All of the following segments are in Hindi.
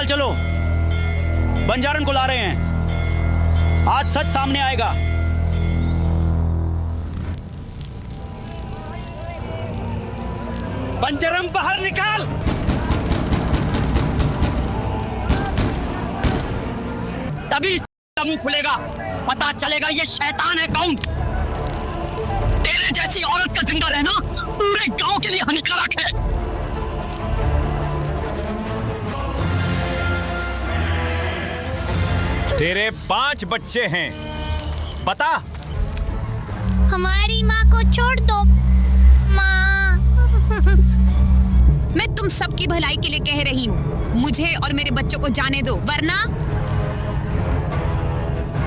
चाल चलो, बंजारन को ला रहे हैं। आज सच सामने आएगा। बंजारन बाहर निकाल। तभी मुंह खुलेगा, पता चलेगा ये शैतान है कौन। तेरे जैसी औरत का जिंदा रहना पूरे गांव के लिए हानिकारक है। तेरे 5 बच्चे हैं, पता? हमारी माँ को छोड़ दो माँ। मैं तुम सबकी भलाई के लिए कह रही हूँ, मुझे और मेरे बच्चों को जाने दो, वरना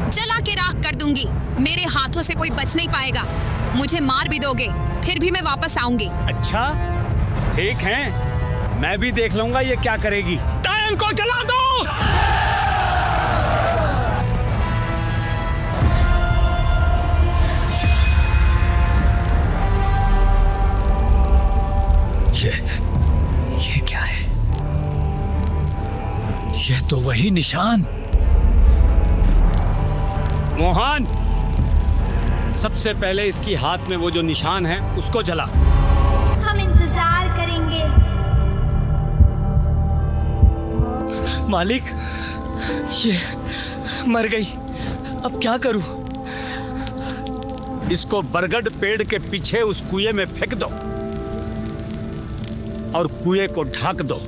जला के राख कर दूंगी। मेरे हाथों से कोई बच नहीं पाएगा। मुझे मार भी दोगे, फिर भी मैं वापस आऊंगी। अच्छा ठीक है, मैं भी देख लूंगा ये क्या करेगी। टायन को जला दो। ये क्या है? ये तो वही निशान। मोहन, सबसे पहले इसकी हाथ में वो जो निशान है उसको जला। हम इंतजार करेंगे। मालिक, ये मर गई, अब क्या करूं? इसको बरगद पेड़ के पीछे उस कुएं में फेंक दो और कुएं को ढक दो।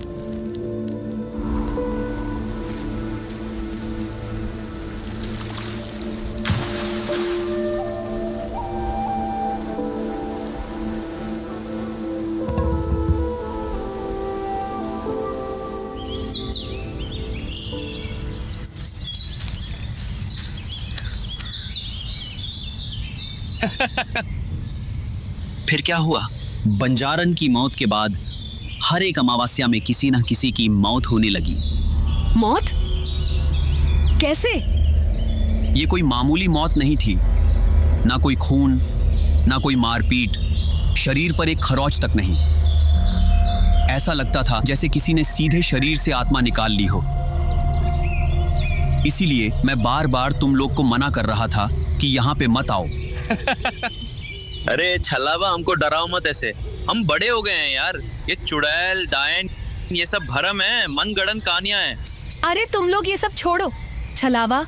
फिर क्या हुआ? बंजारन की मौत के बाद हर एक अमावस्या में किसी न किसी की मौत होने लगी। मौत? कैसे? ये कोई मामूली मौत नहीं थी, ना कोई खून, ना कोई मारपीट, शरीर पर एक खरोंच तक नहीं। ऐसा लगता था जैसे किसी ने सीधे शरीर से आत्मा निकाल ली हो। इसीलिए मैं बार बार तुम लोग को मना कर रहा था कि यहाँ पे मत आओ। अरे छलावा, हमको डराओ मत ऐसे, हम बड़े हो गए हैं यार। ये चुड़ैल डायन ये सब भरम है, मनगढ़ंत कहानियां हैं। अरे तुम लोग ये सब छोड़ो। छलावा,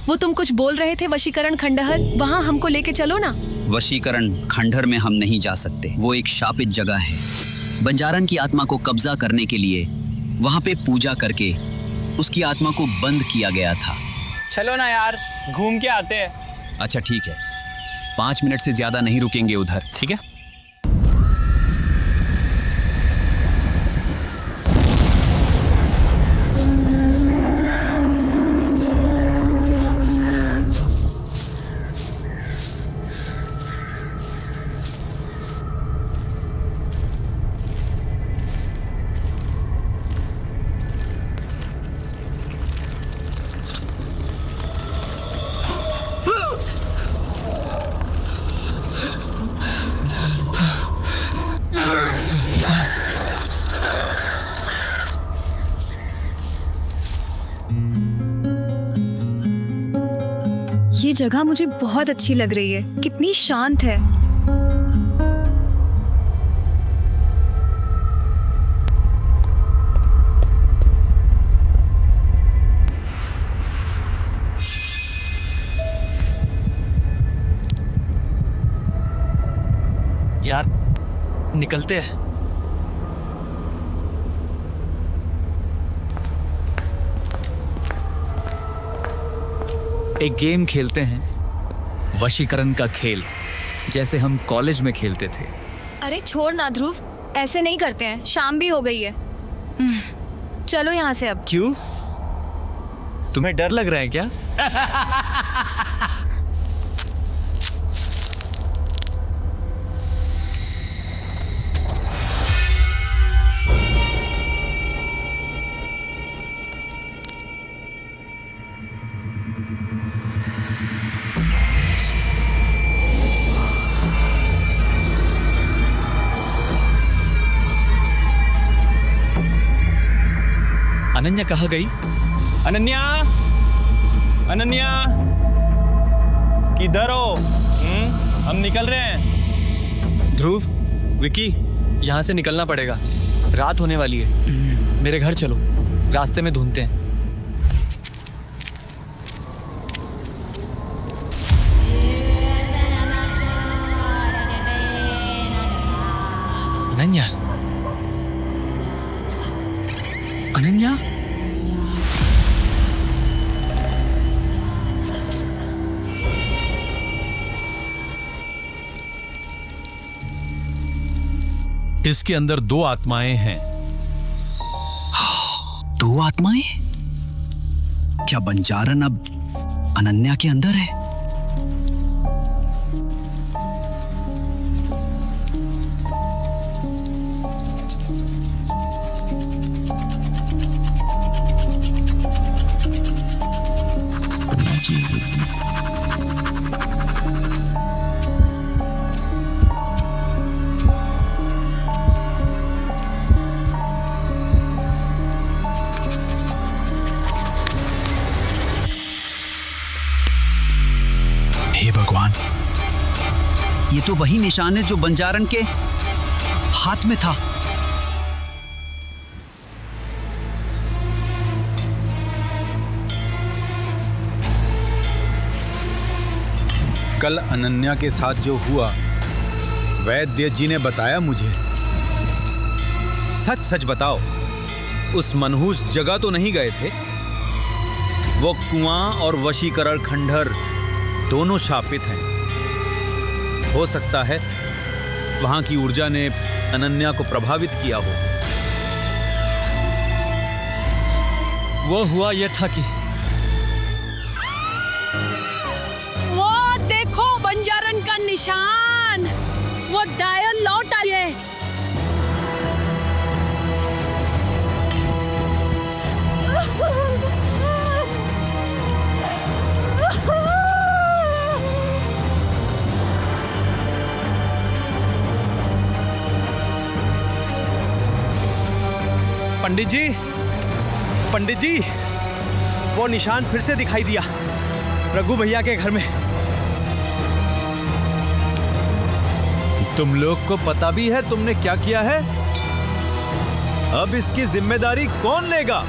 वो तुम कुछ बोल रहे थे वशीकरण खंडहर, वहाँ हमको लेके चलो ना। वशीकरण खंडहर में हम नहीं जा सकते, वो एक शापित जगह है। बंजारन की आत्मा को कब्जा करने के लिए वहाँ पे पूजा करके उसकी आत्मा को बंद किया गया था। चलो ना यार, घूम के आते हैं। अच्छा ठीक है, 5 मिनट से ज्यादा नहीं रुकेंगे उधर। ठीक है। ये जगह मुझे बहुत अच्छी लग रही है, कितनी शांत है। यार निकलते हैं। एक गेम खेलते हैं, वशीकरण का खेल, जैसे हम कॉलेज में खेलते थे। अरे छोड़ ना ध्रुव, ऐसे नहीं करते हैं, शाम भी हो गई है। चलो यहाँ से अब। क्यों? तुम्हें डर लग रहा है क्या? अनन्या कहाँ गई? अनन्या, अनन्या, किधर हो? हम निकल रहे हैं। ध्रुव, विकी, यहाँ से निकलना पड़ेगा। रात होने वाली है। मेरे घर चलो, रास्ते में ढूंढते हैं। अनन्या, अनन्या, इसके अंदर 2 आत्माएं हैं। 2 आत्माएं? क्या बंजारन अब अनन्या के अंदर है? हे भगवान, ये तो वही निशान है जो बंजारन के हाथ में था। कल अनन्या के साथ जो हुआ, वैद्य जी ने बताया मुझे। सच सच बताओ, उस मनहूस जगह तो नहीं गए थे? वो कुआं और वशीकरण खंडहर दोनों शापित हैं। हो सकता है वहां की ऊर्जा ने अनन्या को प्रभावित किया हो। वो हुआ ये था कि वो देखो बंजारन का निशान, वो डायन लौट आई है। पंडित जी, पंडित जी, वो निशान फिर से दिखाई दिया रघु भैया के घर में। तुम लोग को पता भी है तुमने क्या किया है? अब इसकी जिम्मेदारी कौन लेगा?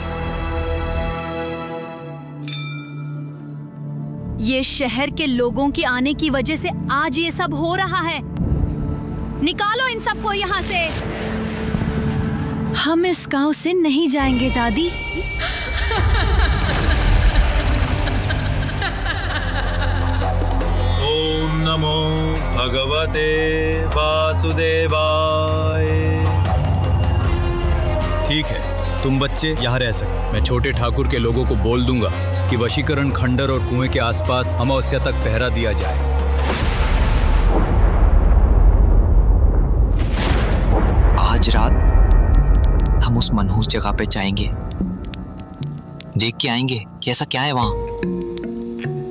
ये शहर के लोगों की आने की वजह से आज ये सब हो रहा है। निकालो इन सबको यहाँ से। हम इस गांव से नहीं जाएंगे दादी। ओम नमो भगवते वासुदेवाय। ठीक है, तुम बच्चे यहाँ रह सकते। मैं छोटे ठाकुर के लोगों को बोल दूंगा कि वशीकरण खंडर और कुएं के आसपास अमावस्या तक पहरा दिया जाए। आज रात हम उस मनहूस जगह पे जाएंगे, देख के आएंगे कि ऐसा क्या है वहां।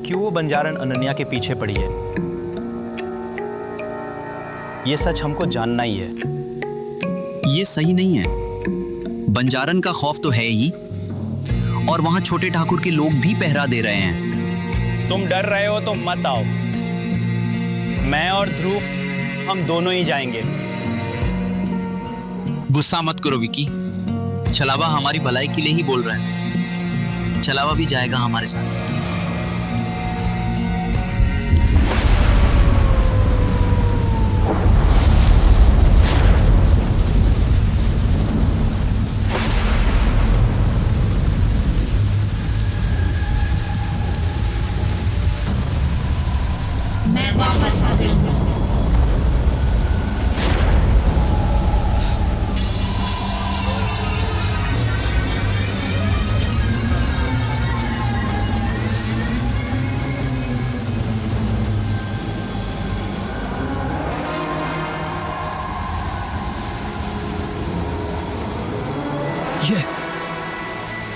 क्यों वो बंजारन अनन्या के पीछे पड़ी है? ये सच हमको जानना ही है। ये सही नहीं है। बंजारन का खौफ तो है ही, और वहां छोटे ठाकुर के लोग भी पहरा दे रहे हैं। तुम डर रहे हो तो मत आओ। मैं और ध्रुव हम दोनों ही जाएंगे। गुस्सा मत करो विकी, छलावा हमारी भलाई के लिए ही बोल रहा है। छलावा भी जाएगा हमारे साथ। मैं वापस आ गई।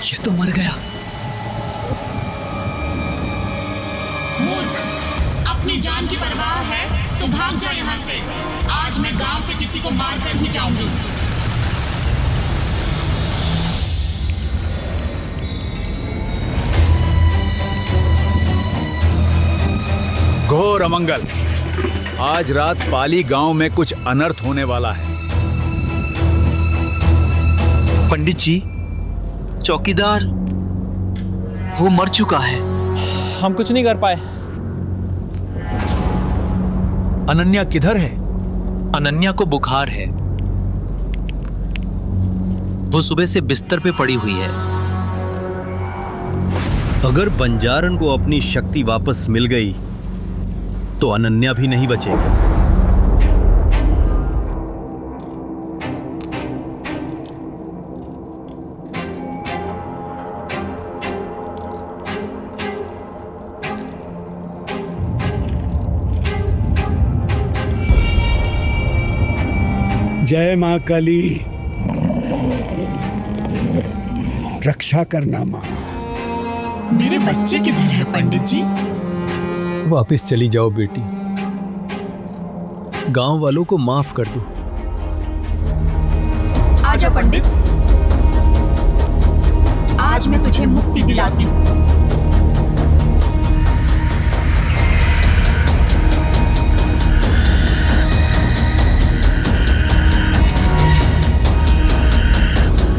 ये तो मर गया। मूर्ख, अपनी जान की परवाह है तो भाग जा यहाँ से। आज मैं गांव से किसी को मार कर ही जाऊंगी। घोर अमंगल। आज रात पाली गांव में कुछ अनर्थ होने वाला है। पंडित जी, चौकीदार वो मर चुका है। हम कुछ नहीं कर पाए। अनन्या किधर है? अनन्या को बुखार है, वो सुबह से बिस्तर पे पड़ी हुई है। अगर बंजारन को अपनी शक्ति वापस मिल गई तो अनन्या भी नहीं बचेगी। जय मां काली, रक्षा करना मां। मेरे बच्चे किधर है पंडित जी? वापस चली जाओ बेटी, गांव वालों को माफ कर दो। आजा पंडित, आज मैं तुझे मुक्ति दिलाती हूँ।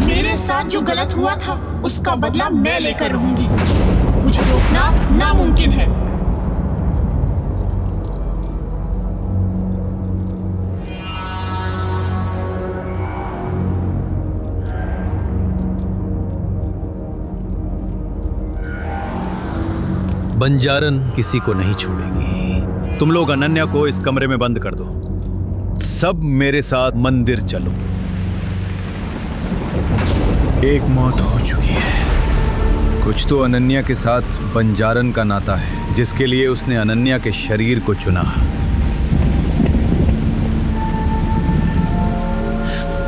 मेरे साथ जो गलत हुआ था उसका बदला मैं लेकर रहूंगी। मुझे रोकना नामुमकिन है। बंजारन किसी को नहीं छोड़ेगी। तुम लोग अनन्या को इस कमरे में बंद कर दो। सब मेरे साथ मंदिर चलो। एक मौत हो चुकी है, कुछ तो अनन्या के साथ बंजारन का नाता है, जिसके लिए उसने अनन्या के शरीर को चुना।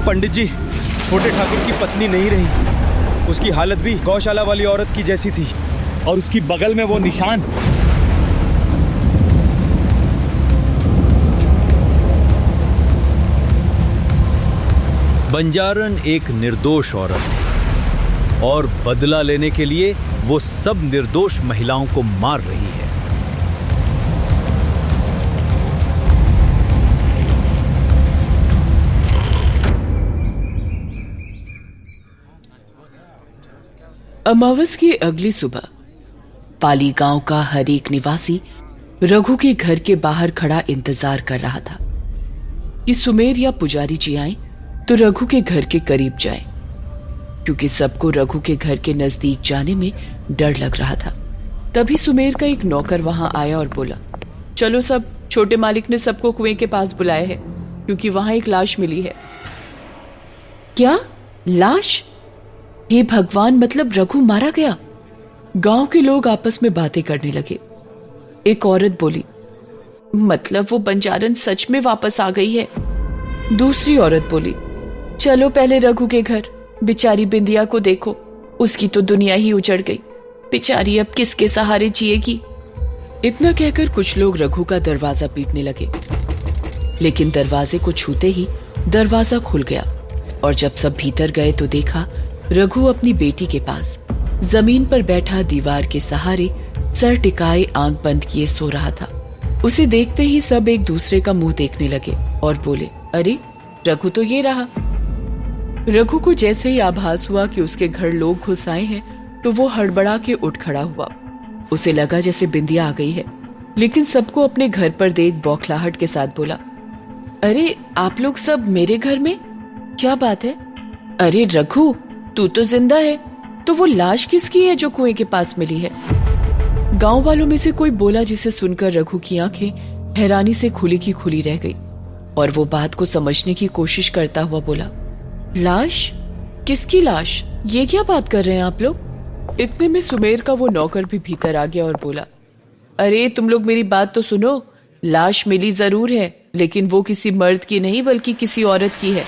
पंडित जी, छोटे ठाकुर की पत्नी नहीं रही। उसकी हालत भी गौशाला वाली औरत की जैसी थी, और उसकी बगल में वो निशान। बंजारन एक निर्दोष औरत थी और बदला लेने के लिए वो सब निर्दोष महिलाओं को मार रही है। अमावस की अगली सुबह पाली गांव का हर एक निवासी रघु के घर के बाहर खड़ा इंतजार कर रहा था कि सुमेर या पुजारी जी आए तो रघु के घर के करीब जाए, क्योंकि सबको रघु के घर के नजदीक जाने में डर लग रहा था। तभी सुमेर का एक नौकर वहां आया और बोला, चलो सब, छोटे मालिक ने सबको कुएं के पास बुलाया है, क्योंकि वहां एक लाश मिली है। क्या लाश? हे भगवान, मतलब रघु मारा गया? गांव के लोग आपस में बातें करने लगे। एक औरत बोली, मतलब वो बंजारन सच में वापस आ गई है। दूसरी औरत बोली, चलो पहले रघु के घर, बेचारी बिंदिया को देखो, उसकी तो दुनिया ही उजड़ गई, बेचारी अब किसके सहारे जिएगी। इतना कहकर कुछ लोग रघु का दरवाजा पीटने लगे, लेकिन दरवाजे को छूते ही दरवाजा खुल गया, और जब सब भीतर गए तो देखा रघु अपनी बेटी के पास जमीन पर बैठा दीवार के सहारे सर टिकाए आंख बंद किए सो रहा था। उसे देखते ही सब एक दूसरे का मुंह देखने लगे और बोले, अरे रघु तो ये रहा। रघु को जैसे ही आभास हुआ कि उसके घर लोग घुस आए हैं तो वो हड़बड़ा के उठ खड़ा हुआ। उसे लगा जैसे बिंदिया आ गई है, लेकिन सबको अपने घर पर देख बौखलाहट के साथ बोला, अरे आप लोग सब मेरे घर में? क्या बात है? अरे रघु, तू तो जिंदा है, तो वो लाश किसकी है जो कुएं के पास मिली है? गांव वालों में से कोई बोला, जिसे सुनकर रघु की आंखें हैरानी से खुली की खुली रह गई, और वो बात को समझने की कोशिश करता हुआ बोला, लाश? किसकी लाश? ये क्या बात कर रहे हैं आप लोग? इतने में सुमेर का वो नौकर भी भीतर आ गया और बोला, अरे तुम लोग मेरी बात तो सुनो, लाश मिली जरूर है, लेकिन वो किसी मर्द की नहीं बल्कि किसी औरत की है।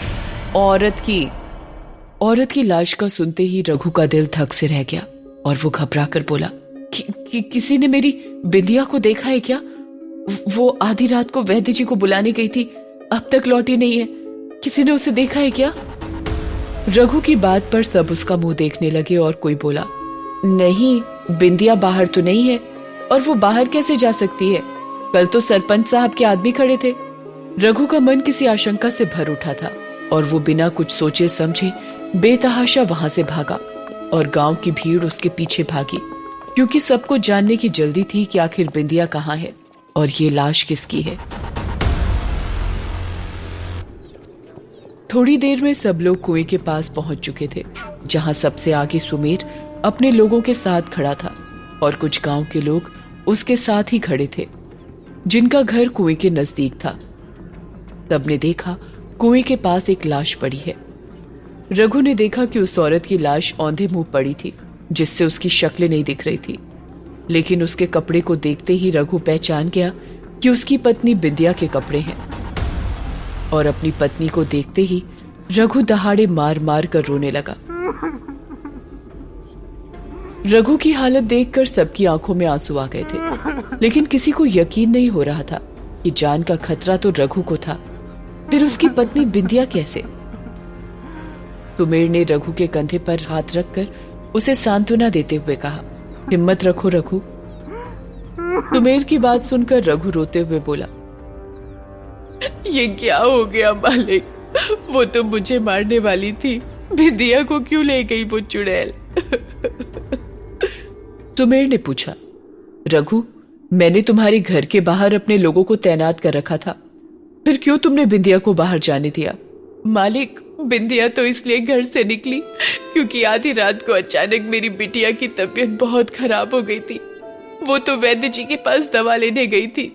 औरत की लाश का सुनते ही रघु का दिल धक से रह गया और वो घबरा कर बोला, किसी ने मेरी बिंदिया को देखा है क्या? वो आधी रात को वैद्य जी को बुलाने गई थी, अब तक लौटी नहीं है, किसी ने उसे देखा है क्या? रघु की बात पर सब उसका मुंह देखने लगे और कोई बोला, नहीं, बिंदिया बाहर तो नहीं है, और वो बाहर कैसे जा सकती है? कल तो सरपंच साहब के आदमी खड़े थे। रघु का मन किसी आशंका से भर उठा था और वो बिना कुछ सोचे समझे बेतहाशा वहां से भागा और गांव की भीड़ उसके पीछे भागी, क्योंकि सबको जानने की जल्दी थी कि आखिर बिंदिया कहाँ है और ये लाश किसकी है। थोड़ी देर में सब लोग कुएं के पास पहुंच चुके थे, जहां सबसे आगे सुमेर अपने लोगों के साथ खड़ा था और कुछ गांव के लोग उसके साथ ही खड़े थे, जिनका घर कुएं के नजदीक था। सबने देखा कुएं के पास एक लाश पड़ी है। रघु ने देखा कि उस औरत की लाश औंधे मुंह पड़ी थी, जिससे उसकी शक्ल नहीं दिख रही थी, लेकिन उसके कपड़े को देखते ही रघु पहचान गया कि उसकी पत्नी बिंदिया के कपड़े हैं। और अपनी पत्नी को देखते ही रघु दहाड़े मार मार कर रोने लगा। रघु की हालत देखकर सबकी आंखों में आंसू आ गए थे, लेकिन किसी को यकीन नहीं हो रहा था कि जान का खतरा तो रघु को था, फिर उसकी पत्नी बिंदिया कैसे। सुमेर ने रघु के कंधे पर हाथ रखकर उसे सांत्वना देते हुए कहा, हिम्मत रखो रघु। सुमेर की बात सुनकर रघु रोते हुए बोला, ये क्या हो गया मालिक, वो तो मुझे मारने वाली थी, बिंदिया को क्यों ले गई वो चुड़ैल। सुमेर ने पूछा, रघु मैंने तुम्हारे घर के बाहर अपने लोगों को तैनात कर रखा था, फिर क्यों तुमने बिंदिया को बाहर जाने दिया। मालिक बिंदिया तो इसलिए घर से निकली क्योंकि आधी रात को अचानक मेरी बिटिया की तबीयत बहुत खराब हो गई थी। वो तो वैद्य जी के पास दवा लेने गई थी।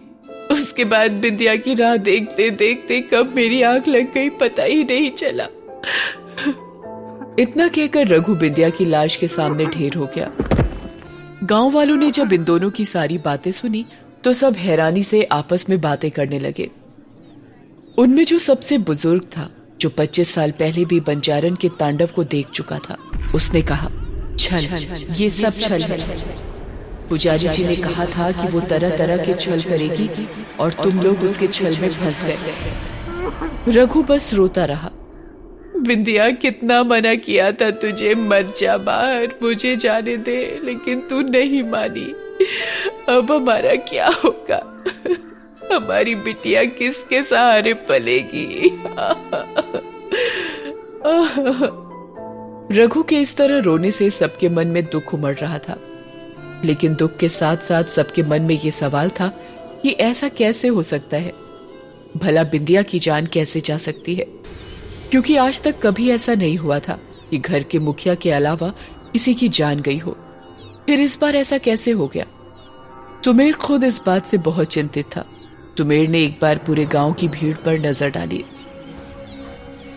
उसके बाद बिंदिया की राह देखते देखते कब मेरी आंख लग गई पता ही नहीं चला। इतना कहकर रघु बिंदिया की लाश के सामने ढेर हो गया। गांव वालों ने जब इन दोनों की सारी बातें सुनी तो सब हैरानी से आपस में बातें करने लगे। उनमें जो सबसे बुजुर्ग था, जो 25 साल पहले भी बंजारन के तांडव को देख चुका था, उसने कहा, छल, ये सब छल है। पुजारी जी ने कहा था कि वो तरह तरह के छल करेगी और तुम लोग उसके छल में फंस गए। रघु बस रोता रहा। बिंदिया कितना मना किया था तुझे, मत जा बाहर, मुझे जाने दे, लेकिन तू नहीं मानी। अब हमारा क्या होगा, हमारी बिटिया किसके सहारे पलेगी। रघु के इस तरह रोने से सबके मन में दुख उमड़ रहा था, लेकिन दुख के साथ साथ सबके मन में यह सवाल था कि ऐसा कैसे हो सकता है, भला बिंदिया की जान कैसे जा सकती है, क्योंकि आज तक कभी ऐसा नहीं हुआ था कि घर के मुखिया के अलावा किसी की जान गई हो। फिर इस बार ऐसा कैसे हो गया। सुमेर खुद इस बात से बहुत चिंतित था। सुमेर ने एक बार पूरे गांव की भीड़ पर नजर डाली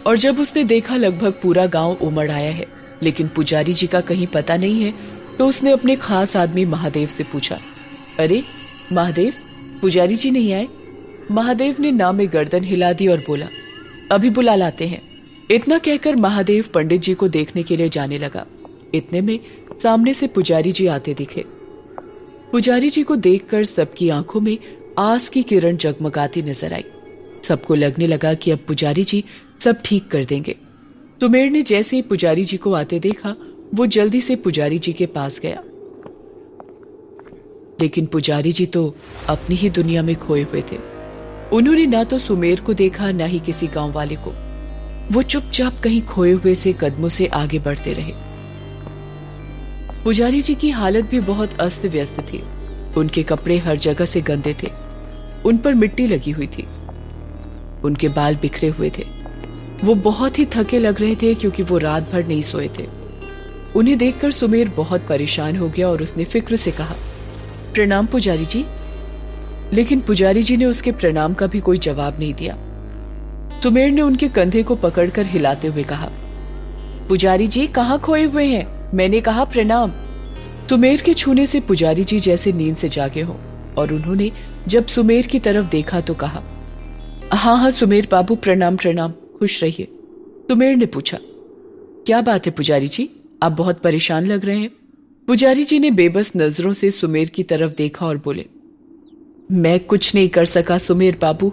और जब उसने देखा लगभग पूरा गांव उमड़ आया है, लेकिन पुजारी जी का कहीं पता नहीं है, तो उसने अपने खास आदमी महादेव से पूछा, अरे महादेव, पुजारी जी नहीं आए। महादेव ने नाम में गर्दन हिला दी और बोला, अभी बुला लाते हैं। इतना कहकर महादेव पंडित जी को देखने के लिए जाने लगा। इतने में सामने से पुजारी जी आते दिखे। पुजारी जी को देखकर सबकी आंखों में आस की किरण जगमगाती नजर आई। सबको लगने लगा कि अब पुजारी जी सब ठीक कर देंगे। सुमेर ने जैसे ही पुजारी जी को आते देखा, वो जल्दी से पुजारी जी के पास गया, लेकिन पुजारी जी तो अपनी ही दुनिया में खोए हुए थे। उन्होंने ना तो सुमेर को देखा, ना ही किसी गांव वाले को। वो चुपचाप कहीं खोए हुए से कदमों से आगे बढ़ते रहे। पुजारी जी की हालत भी बहुत अस्त व्यस्त थी। उनके कपड़े हर जगह से गंदे थे, उन पर मिट्टी लगी हुई थी, उनके बाल बिखरे हुए थे। वो बहुत ही थके लग रहे थे क्योंकि वो रात भर नहीं सोए थे। उन्हें देखकर सुमेर बहुत परेशान हो गया और उसने फिक्र से कहा, प्रणाम पुजारी जी। लेकिन पुजारी जी ने उसके प्रणाम का भी कोई जवाब नहीं दिया। सुमेर ने उनके कंधे को पकड़कर हिलाते हुए कहा, पुजारी जी कहाँ खोए हुए हैं, मैंने कहा प्रणाम। सुमेर के छूने से पुजारी जी जैसे नींद से जागे हों, और उन्होंने जब सुमेर की तरफ देखा तो कहा, हाँ हाँ सुमेर बाबू, प्रणाम प्रणाम, खुश रहिए। सुमेर ने पूछा, क्या बात है पुजारी जी, आप बहुत परेशान लग रहे हैं। पुजारी जी ने बेबस नजरों से सुमेर की तरफ देखा और बोले, मैं कुछ नहीं कर सका सुमेर बाबू,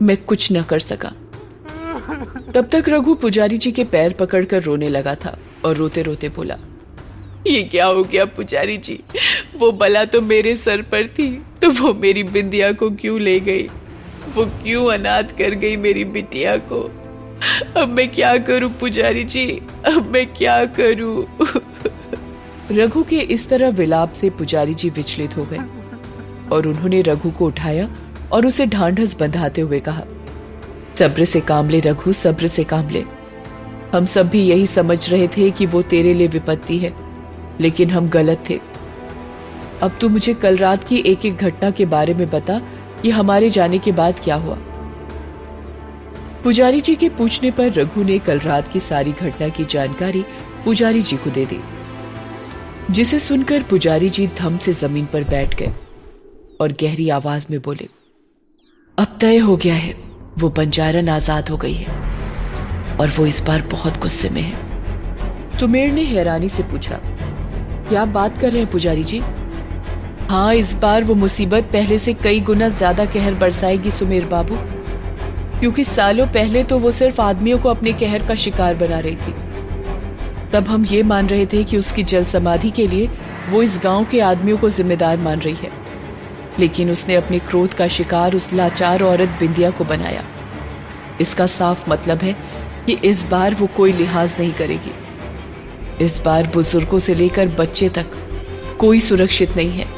मैं कुछ न कर सका। तब तक रघु पुजारी जी के पैर पकड़कर रोने लगा था और रोते रोते बोला, ये क्या हो गया पुजारी जी? वो बला तो मेरे सर पर थी, तो वो मेरी बिंदिया को क्यों ले गई? वो क्यों अनाथ कर गई मेरी बिटिया को? अब मैं क्या करूं पुजारी जी, अब मैं क्या करूं? रघु के इस तरह विलाप से पुजारी जी विचलित हो गए और उन्होंने रघु को उठाया और उसे ढांढस बंधाते हुए कहा, सब्र से काम ले रघु, सब्र से काम ले। हम सब भी यही समझ रहे थे कि वो तेरे लिए विपत्ति है, लेकिन हम गलत थे। अब तू मुझे कल रात की एक एक घटना के बारे में बता कि हमारे जाने के बाद क्या हुआ। पुजारी जी के पूछने पर रघु ने कल रात की सारी घटना की जानकारी पुजारी जी को दे दी, जिसे सुनकर पुजारी जी धम से जमीन पर बैठ गए और गहरी आवाज में बोले, अब तय हो गया है, वो बंजारन आजाद हो गई है और वो इस बार बहुत गुस्से में है। सुमेर ने हैरानी से पूछा, क्या बात कर रहे हैं पुजारी जी? हाँ, इस बार वो मुसीबत पहले से कई गुना ज्यादा कहर बरसाएगी सुमेर बाबू, क्योंकि सालों पहले तो वो सिर्फ आदमियों को अपने कहर का शिकार बना रही थी। तब हम ये मान रहे थे कि उसकी जल समाधि के लिए वो इस गांव के आदमियों को जिम्मेदार मान रही है, लेकिन उसने अपने क्रोध का शिकार उस लाचार औरत बिंदिया को बनाया। इसका साफ मतलब है कि इस बार वो कोई लिहाज नहीं करेगी। इस बार बुजुर्गों से लेकर बच्चे तक कोई सुरक्षित नहीं है।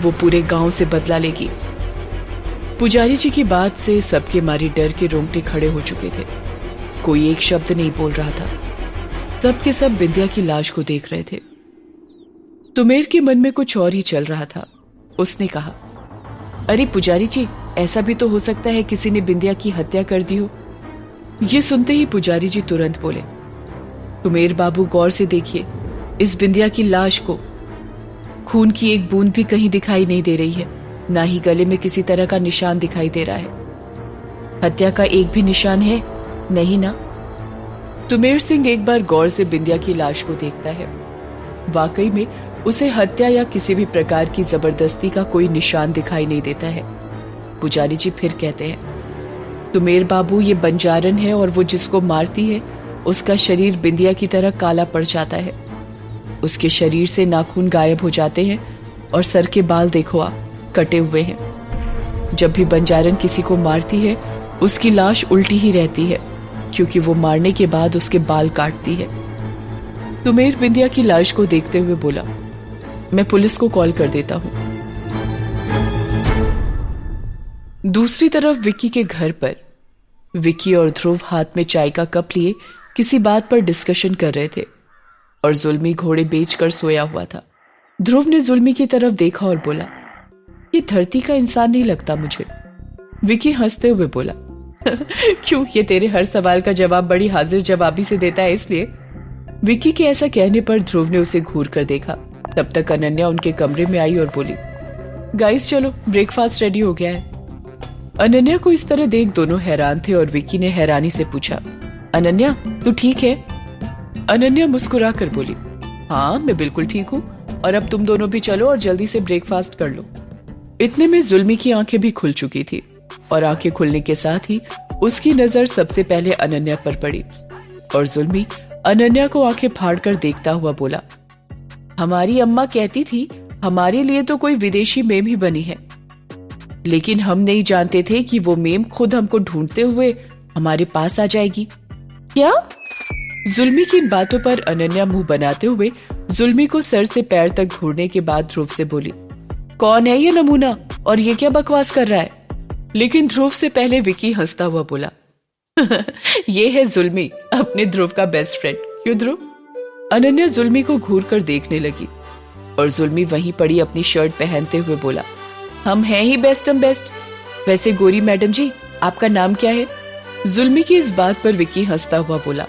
वो पूरे गांव से बदला लेगी। पुजारी जी की बात से सबके मारे डर के रोंगटे खड़े हो चुके थे। कोई एक शब्द नहीं बोल रहा था। सब के सब बिंदिया की लाश को देख रहे थे। सुमेर के मन में कुछ और ही चल रहा था। उसने कहा, अरे पुजारी जी, ऐसा भी तो हो सकता है किसी ने बिंदिया की हत्या कर दी हो। ये सुनते ही पुजारी जी तुरंत बोले, सुमेर बाबू गौर से देखिए इस बिंदिया की लाश को। खून की एक बूंद भी कहीं दिखाई नहीं दे रही है, ना ही गले में किसी तरह का निशान दिखाई दे रहा है। हत्या का एक भी निशान है नहीं ना? सुमेर सिंह एक बार गौर से बिंदिया की लाश को देखता है। वाकई में उसे हत्या या किसी भी प्रकार की जबरदस्ती का कोई निशान दिखाई नहीं देता है। पुजारी जी फिर कहते हैं, सुमेर बाबू, ये बंजारन है और वो जिसको मारती है उसका शरीर बिंदिया की तरह काला पड़ जाता है। उसके शरीर से नाखून गायब हो जाते हैं और सर के बाल देखो आप, कटे हुए हैं। जब भी बंजारन किसी को मारती है उसकी लाश उल्टी ही रहती है, क्योंकि वो मारने के बाद उसके बाल काटती है। सुमेर बिंदिया की लाश को देखते हुए बोला, मैं पुलिस को कॉल कर देता हूं। दूसरी तरफ विक्की के घर पर विक्की और ध्रुव हाथ में चाय का कप लिए किसी बात पर डिस्कशन कर रहे थे और जुल्मी घोड़े बेचकर सोया हुआ था। ध्रुव ने जुल्मी की तरफ देखा और बोला, ये धरती का इंसान नहीं लगता मुझे। विक्की हंसते हुए बोला, क्यों, ये तेरे हर सवाल का जवाब बड़ी हाजिर जवाबी से देता है इसलिए? विक्की के ऐसा कहने पर ध्रुव ने उसे घूर कर देखा। तब तक अनन्या उनके कमरे में आई और बोली, गाइस चलो, ब्रेकफास्ट रेडी हो गया है। अनन्या को इस तरह देख दोनों हैरान थे और विक्की ने हैरानी से पूछा, अनन्या तू ठीक है? अनन्या मुस्कुरा कर बोली, हाँ मैं बिल्कुल ठीक हूँ, और अब तुम दोनों भी चलो और जल्दी से ब्रेकफास्ट कर लो। इतने में जुल्मी की आंखें भी खुल चुकी थी और आंखें खुलने के साथ ही उसकी नजर सबसे पहले अनन्या पर पड़ी और जुल्मी अनन्या को आंखें फाड़कर देखता हुआ बोला, हमारी अम्मा कहती थी हमारे लिए तो कोई विदेशी मेम ही बनी है, लेकिन हम नहीं जानते थे कि वो मेम खुद हमको ढूंढते हुए हमारे पास आ जाएगी। क्या? जुल्मी की इन बातों पर अनन्या मुंह बनाते हुए जुल्मी को सर से पैर तक घूरने के बाद ध्रुव से बोली, कौन है ये नमूना और ये क्या बकवास कर रहा है? लेकिन ध्रुव से पहले विक्की हंसता हुआ बोला, ये है जुल्मी, अपने ध्रुव का बेस्ट फ्रेंड। क्यों ध्रुव? अनन्या जुल्मी को घूर कर देखने लगी और जुल्मी वहीं पड़ी अपनी शर्ट पहनते हुए बोला, हम हैं ही बेस्टम बेस्ट। वैसे गोरी मैडम जी, आपका नाम क्या है? जुल्मी की इस बात पर विक्की हंसता हुआ बोला,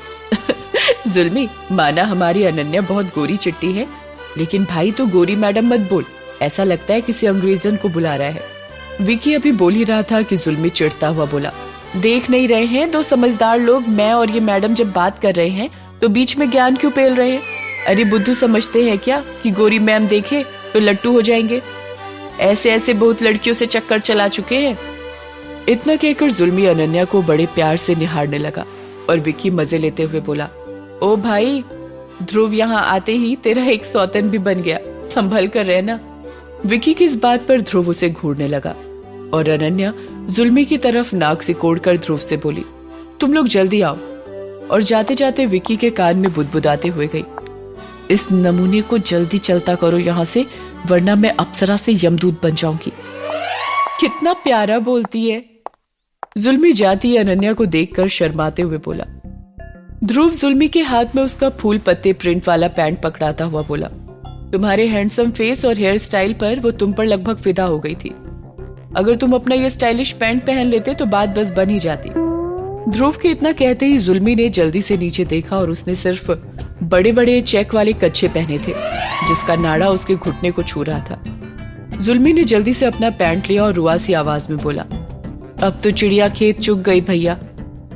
जुल्मी, माना हमारी अनन्या बहुत गोरी चिट्टी है, लेकिन भाई तू गोरी मैडम मत बोल, ऐसा लगता है किसी अंग्रेजन को बुला रहा है। विक्की अभी बोल ही रहा था कि जुल्मी चिढ़ता हुआ बोला, देख नहीं रहे हैं दो समझदार लोग, मैं और ये मैडम जब बात कर रहे हैं तो बीच में ज्ञान क्यों पेल रहे हैं? अरे बुद्धू समझते हैं क्या कि गोरी मैम देखे तो लट्टू हो जाएंगे? ऐसे ऐसे बहुत लड़कियों से चक्कर चला चुके हैं। इतना कहकर जुल्मी अनन्या को बड़े प्यार से निहारने लगा और विक्की मजे लेते हुए बोला, ओ भाई, ध्रुव यहाँ आते ही तेरा एक सौतन भी बन गया, संभल कर रहना। विकी की इस बात पर ध्रुव उसे घूरने लगा और अनन्या जुल्मी की तरफ नाक सिकोड़कर ध्रुव से बोली, तुम लोग जल्दी आओ। और जाते जाते विकी के कान में बुदबुदाते हुए गई, इस नमूने को जल्दी चलता करो यहाँ से, वरना मैं अप्सरा से यमदूत बन जाऊंगी। कितना प्यारा बोलती है। जुल्मी जाती अनन्या को देखकर शर्माते हुए बोला। ध्रुव जुल्मी के हाथ में उसका फूल पत्ते प्रिंट वाला पैंट पकड़ाता हुआ बोला, तुम्हारे हैंडसम फेस और हेयर स्टाइल पर वो तुम पर लगभग फिदा हो गई थी। अगर तुम अपना ये स्टाइलिश पैंट पहन लेते तो बात बस बन ही जाती। ध्रुव के इतना कहते ही जुल्मी ने जल्दी से नीचे देखा और उसने सिर्फ बड़े बड़े चेक वाले कच्छे पहने थे, जिसका नाड़ा उसके घुटने को छू रहा था। जुल्मी ने जल्दी से अपना पैंट लिया और रुआसी आवाज में बोला, अब तो चिड़िया खेत चुग गई भैया,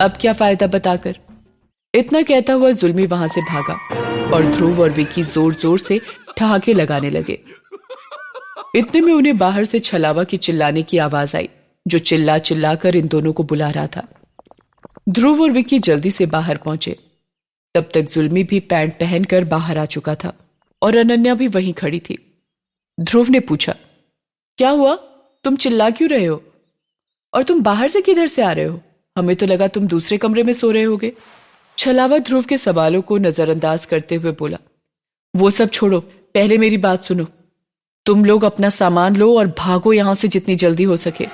अब क्या फायदा बताकर। इतना कहता हुआ जुल्मी वहां से भागा और ध्रुव और विकी जोर जोर से ठहाके लगाने लगे। इतने में उन्हें बाहर से छलावा की चिल्लाने की आवाज आई, जो चिल्ला चिल्ला कर इन दोनों को बुला रहा था। ध्रुव और विकी जल्दी से बाहर पहुंचे। तब तक जुल्मी भी पैंट पहनकर बाहर आ चुका था और अनन्या भी वहीं खड़ी थी। ध्रुव ने पूछा, क्या हुआ, तुम चिल्ला क्यों रहे हो? और तुम बाहर से किधर से आ रहे हो? हमें तो लगा तुम दूसरे कमरे में सो रहे होगे। छलावा ध्रुव के सवालों को नजरअंदाज करते हुए बोला, वो सब छोड़ो, पहले मेरी बात सुनो। तुम लोग अपना सामान लो और भागो यहां से जितनी जल्दी हो सके।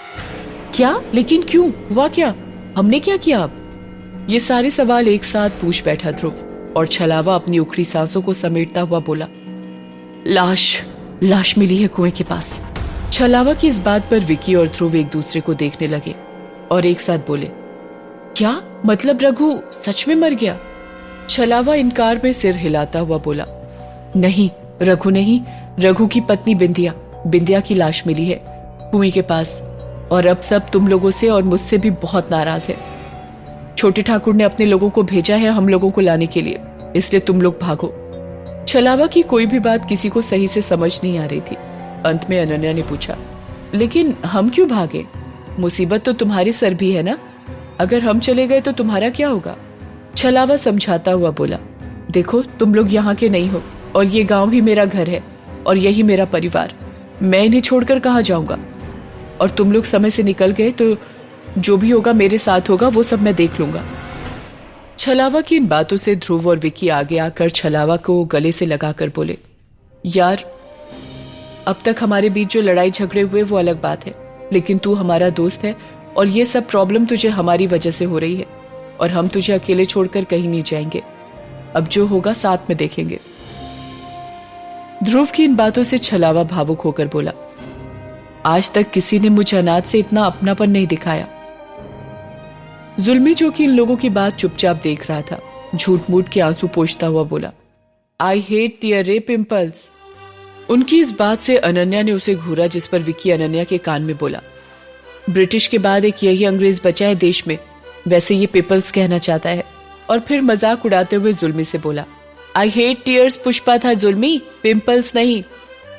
क्या? लेकिन क्यों? हुआ क्या? हमने क्या किया? अब ये सारे सवाल एक साथ पूछ बैठा ध्रुव और छलावा अपनी उखड़ी सांसों को समेटता हुआ बोला, लाश मिली है कुएं के पास। छलावा की इस बात पर विकी और ध्रुव एक दूसरे को देखने लगे और एक साथ बोले, क्या मतलब रघु सच में मर गया? छलावा इनकार में सिर हिलाता हुआ बोला, नहीं रघु नहीं, रघु की पत्नी बिंदिया की लाश मिली है कुएं के पास, और अब सब तुम लोगों से और मुझसे भी बहुत नाराज है। छोटे ठाकुर ने अपने लोगों को भेजा है हम लोगों को लाने के लिए, इसलिए तुम लोग भागो। छलावा की कोई भी बात किसी को सही से समझ नहीं आ रही थी। अंत में अनन्या ने पूछा, लेकिन हम क्यों भागे? मुसीबत तो तुम्हारे सर भी है ना, अगर हम चले गए तो तुम्हारा क्या होगा? छलावा समझाता हुआ बोला, देखो तुम लोग यहाँ के नहीं हो और ये गांव भी मेरा घर है और यही मेरा परिवार, मैं इन्हें छोड़कर कहाँ जाऊंगा? और तुम लोग समय से निकल गए तो जो भी होगा मेरे साथ होगा, वो सब मैं देख लूंगा। छलावा की इन बातों से ध्रुव और विकी आगे आकर छलावा को गले से लगाकर बोले, यार अब तक हमारे बीच जो लड़ाई झगड़े हुए वो अलग बात है, लेकिन तू हमारा दोस्त है और ये सब प्रॉब्लम तुझे हमारी वजह से हो रही है और हम तुझे अकेले छोड़कर कहीं नहीं जाएंगे। अब जो होगा साथ में देखेंगे। ध्रुव की इन बातों से छलावा भावुक होकर बोला, आज तक किसी ने मुझे अनाथ से इतना अपनापन नहीं दिखाया। जुल्मी जो कि इन लोगों की बात चुपचाप देख रहा था, झूठ मूठ के आंसू पोंछता हुआ बोला, आई हेट टीयर रे पिंपल्स। उनकी इस बात से अनन्या ने उसे घूरा, जिस पर विकी अनन्या के कान में बोला, ब्रिटिश के बाद एक यही अंग्रेज बचा है देश में, वैसे ये पिंपल्स कहना चाहता है। और फिर मजाक उड़ाते हुए जुल्मी से बोला, आई हेट टीयर्स पुष्पा था जुल्मी, पिंपल्स नहीं।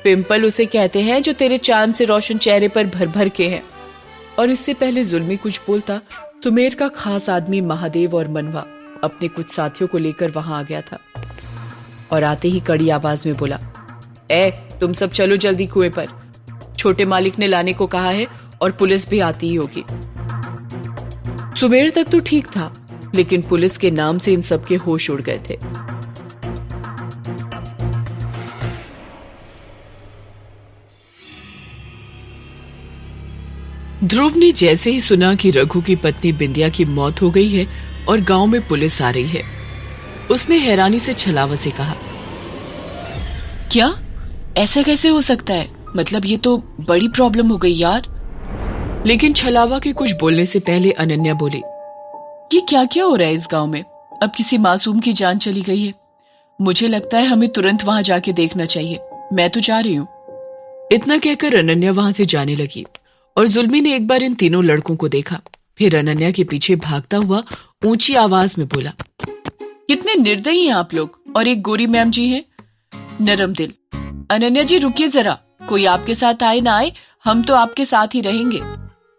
पिंपल उसे कहते हैं जो तेरे चांद से रोशन चेहरे पर भर भर के हैं। और इससे पहले जुल्मी कुछ बोलता, सुमेर का खास आदमी महादेव और मनवा अपने कुछ साथियों को लेकर वहां आ गया था और आते ही कड़ी आवाज में बोला, तुम सब चलो जल्दी कुएं पर, छोटे मालिक ने लाने को कहा है और पुलिस भी आती ही होगी। सुमेर तक तो ठीक था, लेकिन पुलिस के नाम से इन सब के होश उड़ गए थे। ध्रुव ने जैसे ही सुना कि रघु की पत्नी बिंदिया की मौत हो गई है और गांव में पुलिस आ रही है, उसने हैरानी से छलावा से कहा, क्या ऐसा कैसे हो सकता है? मतलब ये तो बड़ी प्रॉब्लम हो गई यार। लेकिन छलावा के कुछ बोलने से पहले अनन्या बोली, ये क्या क्या हो रहा है इस गांव में? अब किसी मासूम की जान चली गई है। मुझे लगता है हमें तुरंत वहां जाके देखना चाहिए, मैं तो जा रही हूँ। इतना कहकर अनन्या वहां से जाने लगी और जुल्मी ने एक बार इन तीनों लड़कों को देखा, फिर अनन्या के पीछे भागता हुआ ऊंची आवाज में बोला, कितने निर्दयी हैं आप लोग। और एक गोरी मैम जी हैं नरम दिल। अनन्या जी रुकिए जरा, कोई आपके साथ आए ना आए, हम तो आपके साथ ही रहेंगे।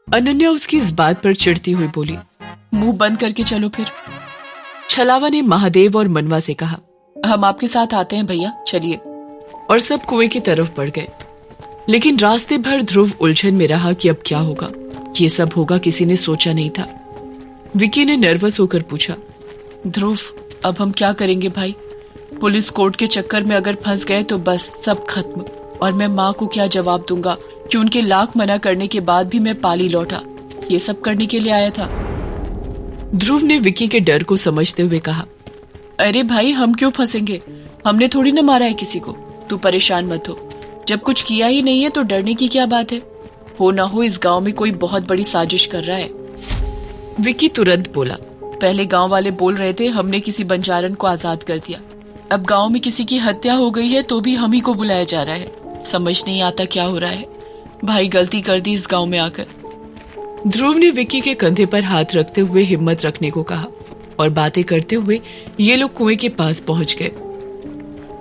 अनन्या उसकी इस बात पर चिढ़ती हुई बोली, मुंह बंद करके चलो फिर। छलावा ने महादेव और मनवा से कहा, हम आपके साथ आते हैं भैया, चलिए। और सब कुएं की तरफ बढ़ गए। लेकिन रास्ते भर ध्रुव उलझन में रहा कि अब क्या होगा। ये सब होगा किसी ने सोचा नहीं था। विकी ने नर्वस होकर पूछा, ध्रुव अब हम क्या करेंगे भाई? पुलिस कोर्ट के चक्कर में अगर फंस गए तो बस सब खत्म। और मैं माँ को क्या जवाब दूंगा कि उनके लाख मना करने के बाद भी मैं पाली लौटा। ये सब करने के लिए आया था। ध्रुव ने विकी के डर को समझते हुए कहा, अरे भाई हम क्यों फंसेंगे? हमने थोड़ी ना मारा है किसी को। तू परेशान मत हो। जब कुछ किया ही नहीं है तो डरने की क्या बात है? हो ना हो इस गांव में कोई बहुत बड़ी साजिश कर रहा है। विकी तुरंत बोला, पहले गांव वाले बोल रहे थे हमने किसी बंजारन को आजाद कर दिया। अब गांव में किसी की हत्या हो गई है तो भी हम ही को बुलाया जा रहा है। समझ नहीं आता क्या हो रहा है। भाई गलती कर दी इस गांव में आकर। ध्रुव ने विकी के कंधे पर हाथ रखते हुए हिम्मत रखने को कहा और बातें करते हुए ये लोग कुएं के पास पहुंच गए,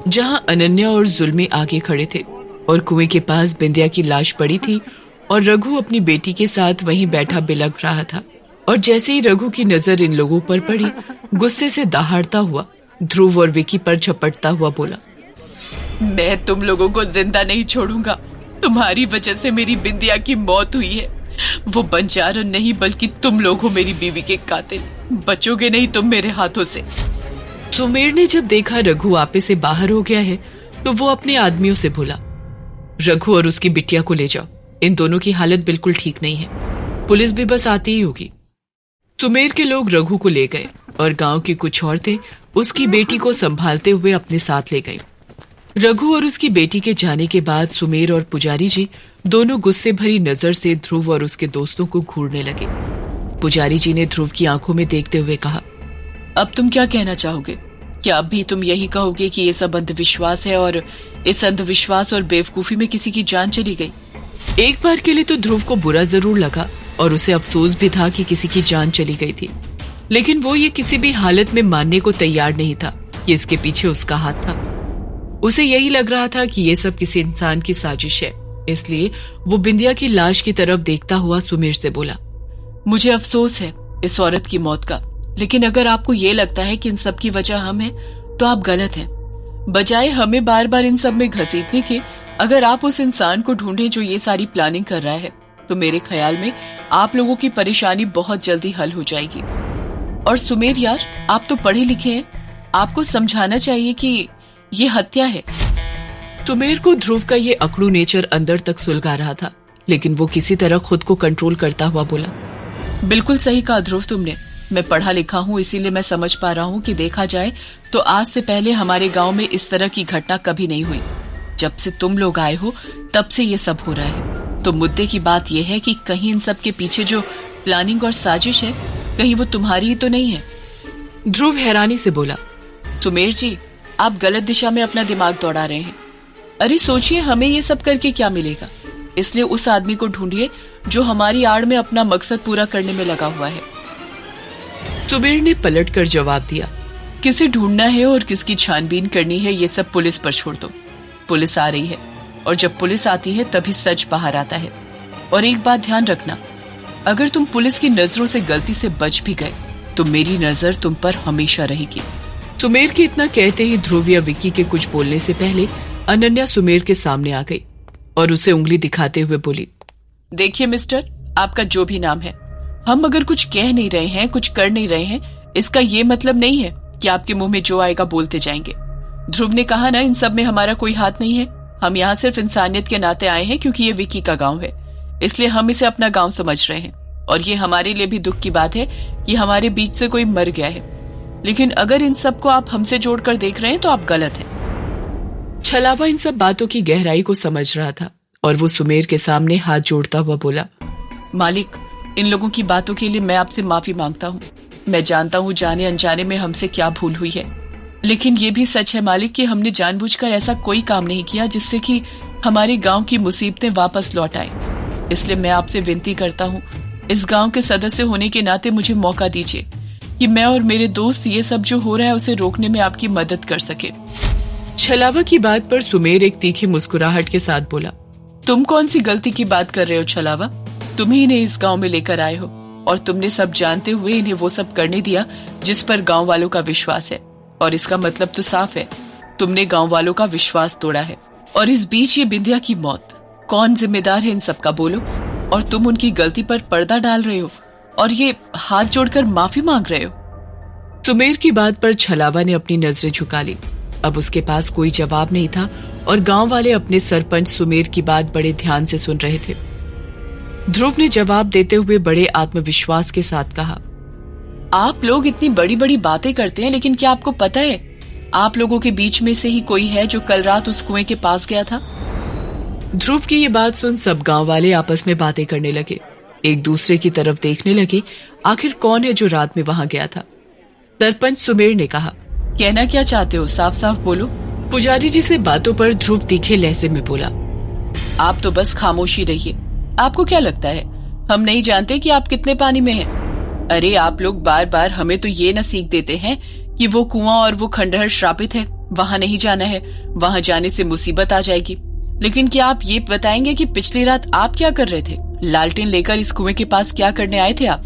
जहां अनन्या और जुल्मी आगे खड़े थे और कुएं के पास बिंदिया की लाश पड़ी थी और रघु अपनी बेटी के साथ वहीं बैठा बिलख रहा था। और जैसे ही रघु की नजर इन लोगों पर पड़ी, गुस्से से दहाड़ता हुआ ध्रुव और विकी पर झपटता हुआ बोला, मैं तुम लोगों को जिंदा नहीं छोड़ूंगा। तुम्हारी वजह से मेरी बिंदिया की मौत हुई है। वो बंजारन नहीं बल्कि तुम लोग हो मेरी बीवी के कातिल। बचोगे नहीं तुम मेरे हाथों से। सुमेर ने जब देखा रघु आपे से बाहर हो गया है तो वो अपने आदमियों से बोला, रघु और उसकी बिटिया को ले जाओ। इन दोनों की हालत बिल्कुल ठीक नहीं है। पुलिस भी बस आती ही होगी। सुमेर के लोग रघु को ले गए और गांव की कुछ औरतें उसकी बेटी को संभालते हुए अपने साथ ले गई। रघु और उसकी बेटी के जाने के बाद सुमेर और पुजारी जी दोनों गुस्से भरी नजर से ध्रुव और उसके दोस्तों को घूरने लगे। पुजारी जी ने ध्रुव की आंखों में देखते हुए कहा, अब तुम क्या कहना चाहोगे? क्या अब भी तुम यही कहोगे कि ये सब अंधविश्वास है और इस अंधविश्वास और बेवकूफी में किसी की जान चली गई? एक बार के लिए तो ध्रुव को बुरा जरूर लगा और उसे अफसोस भी था कि किसी की जान चली गई थी, लेकिन वो ये किसी भी हालत में मानने को तैयार नहीं था कि इसके पीछे उसका हाथ था। उसे यही लग रहा था कि ये सब किसी इंसान की साजिश है। इसलिए वो बिंदिया की लाश की तरफ देखता हुआ सुमेर से बोला, मुझे अफसोस है इस औरत की मौत का, लेकिन अगर आपको ये लगता है कि इन सब की वजह हम हैं, तो आप गलत हैं। बजाय हमें बार बार इन सब में घसीटने के, अगर आप उस इंसान को ढूंढें जो ये सारी प्लानिंग कर रहा है, तो मेरे ख्याल में आप लोगों की परेशानी बहुत जल्दी हल हो जाएगी। और सुमेर यार, आप तो पढ़े लिखे हैं, आपको समझाना चाहिए कि ये हत्या है। सुमेर को ध्रुव का ये अकड़ू नेचर अंदर तक सुलगा रहा था, लेकिन वो किसी तरह खुद को कंट्रोल करता हुआ बोला, बिल्कुल सही कहा ध्रुव तुमने। मैं पढ़ा लिखा हूँ, इसीलिए मैं समझ पा रहा हूँ कि देखा जाए तो आज से पहले हमारे गांव में इस तरह की घटना कभी नहीं हुई। जब से तुम लोग आए हो तब से ये सब हो रहा है। तो मुद्दे की बात यह है कि कहीं इन सब के पीछे जो प्लानिंग और साजिश है, कहीं वो तुम्हारी ही तो नहीं है। ध्रुव हैरानी से बोला, सुमेर जी, आप गलत दिशा में अपना दिमाग दौड़ा रहे हैं। अरे सोचिए, हमें ये सब करके क्या मिलेगा? इसलिए उस आदमी को ढूंढिए जो हमारी आड़ में अपना मकसद पूरा करने में लगा हुआ है। सुमेर ने पलटकर जवाब दिया, किसे ढूंढना है और किसकी छानबीन करनी है ये सब पुलिस पर छोड़ दो। पुलिस आ रही है और जब पुलिस आती है तभी सच बाहर आता है। और एक बात ध्यान रखना, अगर तुम पुलिस की नजरों से गलती से बच भी गए तो मेरी नजर तुम पर हमेशा रहेगी। सुमेर के इतना कहते ही ध्रुव या विक्की के कुछ बोलने से पहले अनन्या सुमेर के सामने आ गई और उसे उंगली दिखाते हुए बोली, देखिए मिस्टर, आपका जो भी नाम है, हम अगर कुछ कह नहीं रहे हैं, कुछ कर नहीं रहे हैं, इसका ये मतलब नहीं है कि आपके मुंह में जो आएगा बोलते जाएंगे। ध्रुव ने कहा ना, इन सब में हमारा कोई हाथ नहीं है। हम यहाँ सिर्फ इंसानियत के नाते आए हैं क्योंकि ये विक्की का गांव है, इसलिए हम इसे अपना गांव समझ रहे हैं। और ये हमारे लिए भी दुख की बात है कि हमारे बीच से कोई मर गया है, लेकिन अगर इन सबको आप हमसे जोड़कर देख रहे हैं तो आप गलत हैं। छलावा इन सब बातों की गहराई को समझ रहा था और वो सुमेर के सामने हाथ जोड़ता हुआ बोला, मालिक, इन लोगों की बातों के लिए मैं आपसे माफी मांगता हूँ। मैं जानता हूँ जाने अनजाने में हमसे क्या भूल हुई है, लेकिन ये भी सच है मालिक कि हमने जानबूझकर ऐसा कोई काम नहीं किया जिससे कि हमारे गांव की मुसीबतें वापस लौट आए। इसलिए मैं आपसे विनती करता हूँ, इस गांव के सदस्य होने के नाते मुझे मौका दीजिए कि मैं और मेरे दोस्त ये सब जो हो रहा है उसे रोकने में आपकी मदद कर सके। छलावा की बात पर सुमेर एक तीखी मुस्कुराहट के साथ बोला, तुम कौन सी गलती की बात कर रहे हो छलावा? तुम ही इन्हें इस गांव में लेकर आए हो और तुमने सब जानते हुए इन्हें वो सब करने दिया जिस पर गांव वालों का विश्वास है। और इसका मतलब तो साफ है, तुमने गांव वालों का विश्वास तोड़ा है। और इस बीच ये बिंदिया की मौत, कौन जिम्मेदार है इन सब का बोलो? और तुम उनकी गलती पर पर्दा डाल रहे हो और ये हाथ जोड़कर माफी मांग रहे हो। सुमेर की बात पर छलावा ने अपनी नजरें झुका ली। अब उसके पास कोई जवाब नहीं था और गांव वाले अपने सरपंच सुमेर की बात बड़े ध्यान से सुन रहे थे। ध्रुव ने जवाब देते हुए बड़े आत्मविश्वास के साथ कहा, आप लोग इतनी बड़ी बड़ी बातें करते हैं, लेकिन क्या आपको पता है आप लोगों के बीच में से ही कोई है जो कल रात उस कुएं के पास गया था? ध्रुव की ये बात सुन सब गांव वाले आपस में बातें करने लगे, एक दूसरे की तरफ देखने लगे, आखिर कौन है जो रात में वहां गया था। सरपंच सुमेर ने कहा, कहना क्या चाहते हो, साफ साफ बोलो। पुजारी जी से बातों पर ध्रुव तीखे लहजे में बोला, आप तो बस खामोशी रहिए। आपको क्या लगता है हम नहीं जानते कि आप कितने पानी में हैं? अरे आप लोग बार बार हमें तो ये न सीख देते हैं कि वो कुआं और वो खंडहर श्रापित है, वहां नहीं जाना है, वहां जाने से मुसीबत आ जाएगी। लेकिन क्या आप ये बताएंगे कि पिछली रात आप क्या कर रहे थे? लालटेन लेकर इस कुएं के पास क्या करने आए थे आप?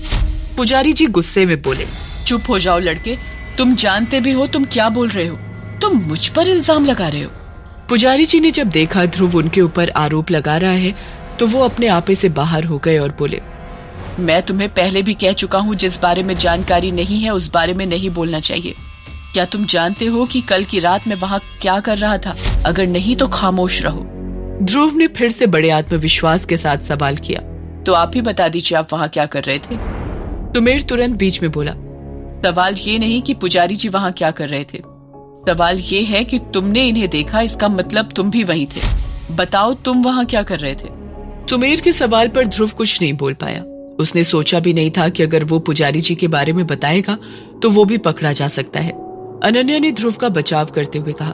पुजारी जी गुस्से में बोले, चुप हो जाओ लड़के, तुम जानते भी हो तुम क्या बोल रहे हो, तुम मुझ पर इल्जाम लगा रहे हो। पुजारी जी ने जब देखा ध्रुव उनके ऊपर आरोप लगा रहा है तो वो अपने आपे से बाहर हो गए और बोले, मैं तुम्हें पहले भी कह चुका हूँ, जिस बारे में जानकारी नहीं है उस बारे में नहीं बोलना चाहिए। क्या तुम जानते हो कि कल की रात मैं वहाँ क्या कर रहा था? अगर नहीं तो खामोश रहो। ध्रुव ने फिर से बड़े आत्मविश्वास के साथ सवाल किया, तो आप ही बता दीजिए आप वहाँ क्या कर रहे थे। सुमेर तुरंत बीच में बोला, सवाल ये नहीं कि पुजारी जी वहाँ क्या कर रहे थे, सवाल ये है कि तुमने इन्हें देखा, इसका मतलब तुम भी वहीं थे। बताओ तुम वहाँ क्या कर रहे थे? सुमेर के सवाल पर ध्रुव कुछ नहीं बोल पाया। उसने सोचा भी नहीं था कि अगर वो पुजारी जी के बारे में बताएगा तो वो भी पकड़ा जा सकता है। अनन्या ने ध्रुव का बचाव करते हुए कहा,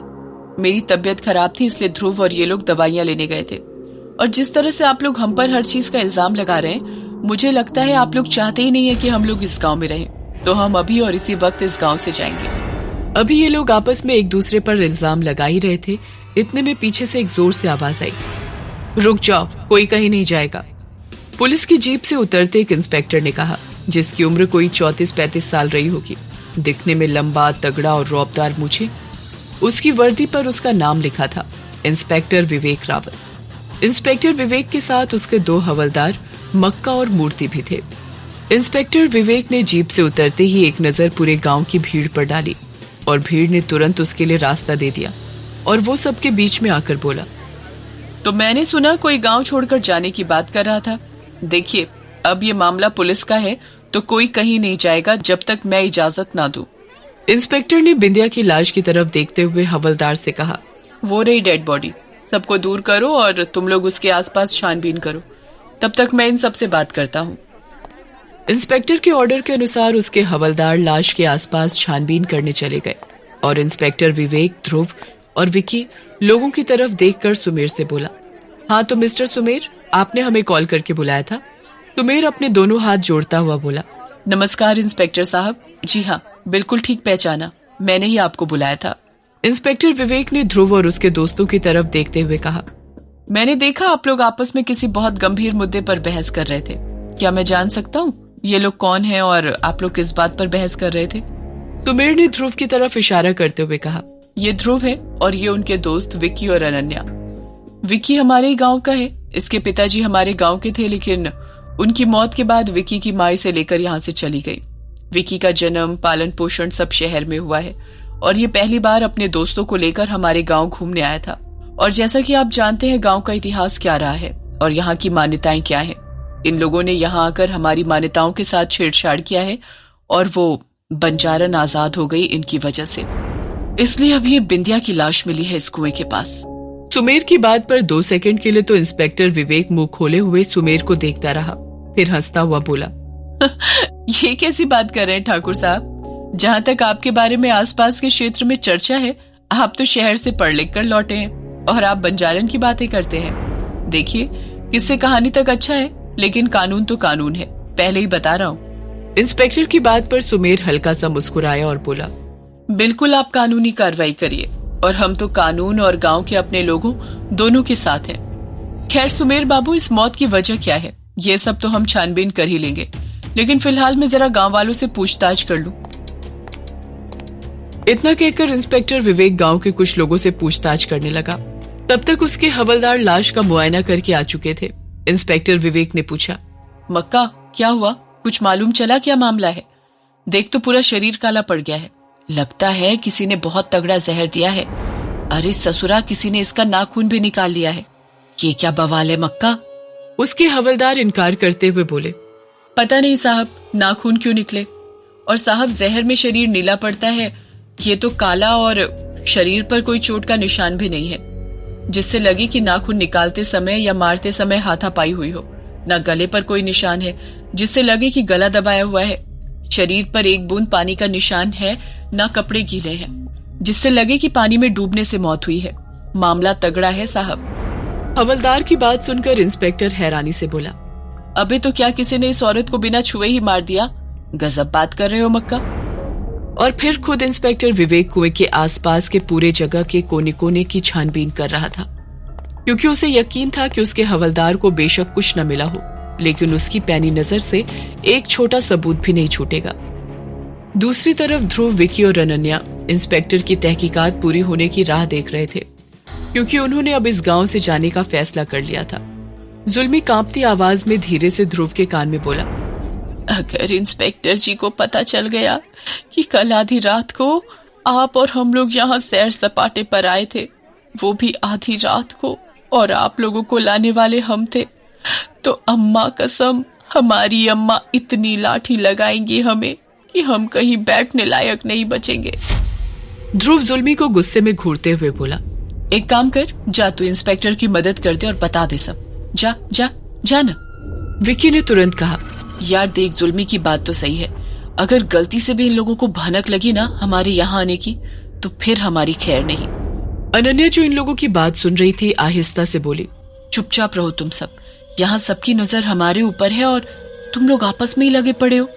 मेरी तबीयत खराब थी इसलिए ध्रुव और ये लोग दवाइयां लेने गए थे, और जिस तरह से आप लोग हम पर हर चीज का इल्जाम लगा रहे हैं, मुझे लगता है आप लोग चाहते ही नहीं है कि हम लोग इस गाँव में रहें। तो हम अभी और इसी वक्त इस गाँव से जाएंगे। अभी ये लोग आपस में एक दूसरे पर इल्जाम लगा ही रहे थे, इतने में पीछे से एक जोर से आवाज आई, रुक जाओ, कोई कहीं नहीं जाएगा। पुलिस की जीप से उतरते एक इंस्पेक्टर ने कहा, जिसकी उम्र कोई 34-35 साल रही होगी, दिखने में लंबा, तगड़ा और रौबदार मूछें। उसकी वर्दी पर उसका नाम लिखा था, इंस्पेक्टर विवेक रावत। इंस्पेक्टर विवेक के साथ उसके 2 हवलदार मक्का और मूर्ति भी थे। इंस्पेक्टर विवेक ने जीप से उतरते ही एक नजर पूरे गांव की भीड़ पर डाली और भीड़ ने तुरंत उसके लिए रास्ता दे दिया और वो सबके बीच में आकर बोला, तो मैंने सुना कोई गांव छोड़कर जाने की बात कर रहा था। देखिए, अब ये मामला पुलिस का है तो कोई कहीं नहीं जाएगा जब तक मैं इजाजत ना दूं। इंस्पेक्टर ने बिंदिया की लाश की तरफ देखते हुए हवलदार से कहा, वो रही डेड बॉडी, सबको दूर करो और तुम लोग उसके आसपास छानबीन करो, तब तक मैं इन सब से बात करता हूँ। इंस्पेक्टर के ऑर्डर के अनुसार उसके हवलदार लाश के आसपास छानबीन करने चले गए और इंस्पेक्टर विवेक, ध्रुव और विकी लोगों की तरफ देखकर सुमेर से बोला, हाँ तो मिस्टर सुमेर, आपने हमें कॉल करके बुलाया था। सुमेर अपने दोनों हाथ जोड़ता हुआ बोला, नमस्कार इंस्पेक्टर साहब। जी हाँ, बिल्कुल ठीक पहचाना, मैंने ही आपको बुलाया था। इंस्पेक्टर विवेक ने ध्रुव और उसके दोस्तों की तरफ देखते हुए कहा, मैंने देखा आप लोग आपस में किसी बहुत गंभीर मुद्दे पर बहस कर रहे थे। क्या मैं जान सकता हूँ ये लोग कौन हैं और आप लोग किस बात पर बहस कर रहे थे? सुमेर ने ध्रुव की तरफ इशारा करते हुए कहा, ये ध्रुव है और ये उनके दोस्त विकी और अनन्या। विकी हमारे ही गांव का है, इसके पिताजी हमारे गांव के थे, लेकिन उनकी मौत के बाद विकी की माँ इसे लेकर यहाँ से चली गई। विकी का जन्म, पालन पोषण सब शहर में हुआ है और ये पहली बार अपने दोस्तों को लेकर हमारे गांव घूमने आया था। और जैसा कि आप जानते हैं गांव का इतिहास क्या रहा है और यहाँ की मान्यताएं क्या है। इन लोगों ने यहाँ आकर हमारी मान्यताओं के साथ छेड़छाड़ किया है और वो बंजारन आजाद हो गई इनकी वजह से, इसलिए अब ये बिंदिया की लाश मिली है इस कुएं के पास। सुमेर की बात पर 2 सेकंड के लिए तो इंस्पेक्टर विवेक मुंह खोले हुए सुमेर को देखता रहा, फिर हंसता हुआ बोला, ये कैसी बात कर रहे हैं ठाकुर साहब? जहाँ तक आपके बारे में आसपास के क्षेत्र में चर्चा है, आप तो शहर से पढ़ लिख कर लौटे हैं और आप बंजारन की बातें करते हैं। देखिए, किससे कहानी तक अच्छा है, लेकिन कानून तो कानून है, पहले ही बता रहा हूँ। इंस्पेक्टर की बात पर सुमेर हल्का सा मुस्कुराया और बोला, बिल्कुल आप कानूनी कार्रवाई करिए और हम तो कानून और गांव के अपने लोगों दोनों के साथ हैं। खैर सुमेर बाबू, इस मौत की वजह क्या है ये सब तो हम छानबीन कर ही लेंगे, लेकिन फिलहाल मैं जरा गांव वालों से पूछताछ कर लूं। इतना कहकर इंस्पेक्टर विवेक गांव के कुछ लोगों से पूछताछ करने लगा। तब तक उसके हवलदार लाश का मुआयना करके आ चुके थे। इंस्पेक्टर विवेक ने पूछा, मक्का क्या हुआ, कुछ मालूम चला क्या मामला है? देख तो पूरा शरीर काला पड़ गया है, लगता है किसी ने बहुत तगड़ा जहर दिया है। अरे ससुरा, किसी ने इसका नाखून भी निकाल लिया है। ये क्या बवाल है मक्का? उसके हवलदार इनकार करते हुए बोले, पता नहीं साहब, नाखून क्यों निकले? और साहब, जहर में शरीर नीला पड़ता है, ये तो काला, और शरीर पर कोई चोट का निशान भी नहीं है जिससे लगे कि नाखून निकालते समय या मारते समय हाथापाई हुई हो। न गले पर कोई निशान है जिससे लगे कि गला दबाया हुआ है। शरीर पर एक बूंद पानी का निशान है, न कपड़े गीले हैं जिससे लगे कि पानी में डूबने से मौत हुई है। मामला तगड़ा है साहब। हवलदार की बात सुनकर इंस्पेक्टर हैरानी से बोला, अबे तो क्या किसी ने इस औरत को बिना छुए ही मार दिया? गजब बात कर रहे हो मक्का। और फिर खुद इंस्पेक्टर विवेक कुएं के आसपास के पूरे जगह के कोने कोने की छानबीन कर रहा था, क्योंकि उसे यकीन था कि उसके हवलदार को बेशक कुछ न मिला हो, लेकिन उसकी पैनी नजर से एक छोटा सबूत भी नहीं छूटेगा। दूसरी तरफ ध्रुव, विकी और अनन्या इंस्पेक्टर की तहकीकात पूरी होने की राह देख रहे थे, क्योंकि उन्होंने अब इस गांव से जाने का फैसला कर लिया था। जुल्मी कांपती आवाज में धीरे से ध्रुव के कान में बोला, अगर इंस्पेक्टर जी को पता चल गया कि कल आधी रात को आप और हम लोग यहाँ सैर सपाटे पर आए थे, वो भी आधी रात को, और आप लोगों को लाने वाले हम थे, तो अम्मा कसम, हमारी अम्मा इतनी लाठी लगाएंगी हमें कि हम कहीं बैठने लायक नहीं बचेंगे। ध्रुव जुल्मी को गुस्से में घूरते हुए बोला, एक काम कर, जा तू इंस्पेक्टर की मदद कर दे और बता दे सब। जा जा जा ना। विकी ने तुरंत कहा, यार देख, जुल्मी की बात तो सही है, अगर गलती से भी इन लोगों को भनक लगी ना हमारे यहाँ आने की, तो फिर हमारी खैर नहीं। अनन्या जो इन लोगों की बात सुन रही थी, आहिस्ता से बोली, चुपचाप रहो तुम सब, यहाँ सबकी नजर हमारे ऊपर है और तुम लोग आपस में ही लगे पड़े हो।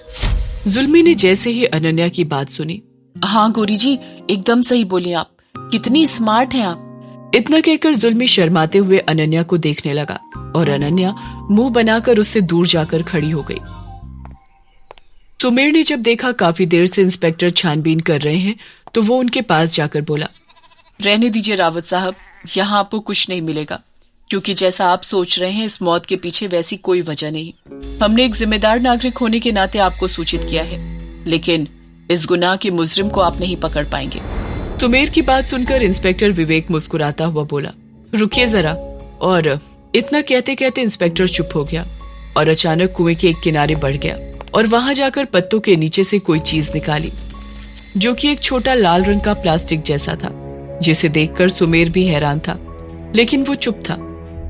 जुल्मी ने जैसे ही अनन्या की बात सुनी, हाँ गौरी जी, एकदम सही बोली आप, कितनी स्मार्ट हैं आप। इतना कहकर जुल्मी शर्माते हुए अनन्या को देखने लगा और अनन्या मुंह बनाकर उससे दूर जाकर खड़ी हो गई। सुमेर ने जब देखा काफी देर से इंस्पेक्टर छानबीन कर रहे हैं, तो वो उनके पास जाकर बोला, रहने दीजिए रावत साहब, यहाँ आपको कुछ नहीं मिलेगा, क्योंकि जैसा आप सोच रहे हैं इस मौत के पीछे वैसी कोई वजह नहीं। हमने एक जिम्मेदार नागरिक होने के नाते आपको सूचित किया है, लेकिन इस गुनाह के मुजरिम को आप नहीं पकड़ पाएंगे। सुमेर की बात सुनकर इंस्पेक्टर विवेक मुस्कुराता हुआ बोला, रुकिए जरा। और इतना कहते कहते इंस्पेक्टर चुप हो गया और अचानक कुएं के एक किनारे बढ़ गया और वहां जाकर पत्तों के नीचे से कोई चीज निकाली, जो कि एक छोटा लाल रंग का प्लास्टिक जैसा था, जिसे देखकर सुमेर भी हैरान था, लेकिन वो चुप था।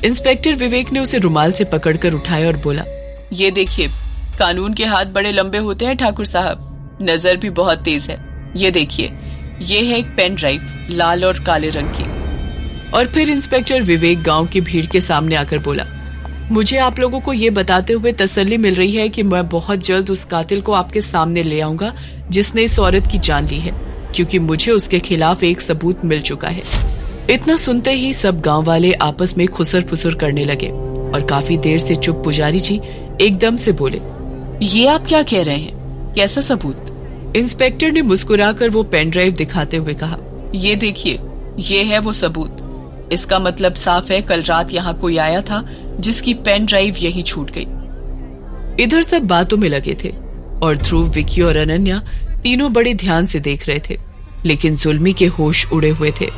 इंस्पेक्टर विवेक ने उसे रुमाल से पकड़कर उठाया और बोला, ये देखिए, कानून के हाथ बड़े लंबे होते हैं ठाकुर साहब, नजर भी बहुत तेज है। ये देखिए, ये है एक पेन ड्राइव, लाल और काले रंग की। और फिर इंस्पेक्टर विवेक गांव की भीड़ के सामने आकर बोला, मुझे आप लोगों को ये बताते हुए तसल्ली मिल रही है कि मैं बहुत जल्द उस कातिल को आपके सामने ले आऊंगा जिसने इस औरत की जान ली है, क्योंकि मुझे उसके खिलाफ एक सबूत मिल चुका है। इतना सुनते ही सब गांव वाले आपस में खुसर फुसर करने लगे और काफी देर से चुप पुजारी जी एकदम से बोले, ये आप क्या कह रहे हैं, कैसा सबूत? इंस्पेक्टर ने मुस्कुराकर वो पेन ड्राइव दिखाते हुए कहा, ये देखिए, ये है वो सबूत। इसका मतलब साफ है, कल रात यहाँ कोई आया था जिसकी पेन ड्राइव यहीं छूट गई। इधर सब बातों में लगे थे और ध्रुव, विकी और अनन्या तीनों बड़े ध्यान से देख रहे थे, लेकिन जुल्मी के होश उड़े हुए थे।